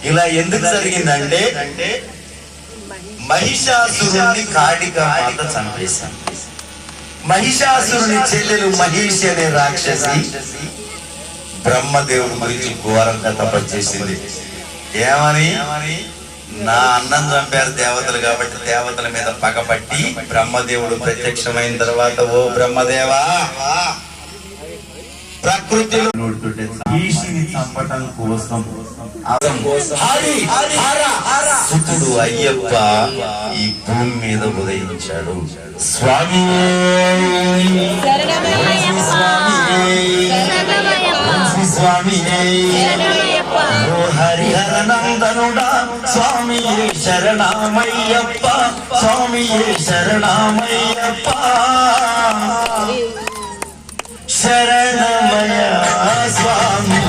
ఇలా ఎందుకు జరిగిందంటే మహిషాసురుణ్ణి కాళిక మాత చంపేశాం. మహిషాసురుని చెల్లెలు మహిషి అనే రాక్షసి బ్రహ్మదేవుడి గురించి ఘోరంగా తపస్సేసింది. ఏమని? నా అన్నం చంపారు దేవతలు కాబట్టి దేవతల మీద పగపట్టి బ్రహ్మదేవుడు ప్రత్యక్షమైన తర్వాత, ఓ బ్రహ్మదేవా, ప్రకృతిలో ఈశిని చంపటం కోసం సుతుడు అయ్యప్ప ఈ భూమి మీద ఉదయించాడు. స్వామి స్వామి ఓ హరిహర నందనుడా స్వామి శరణమయ్యప్ప, స్వామి శరణమయ్యప్ప, శరణమయ స్వామి.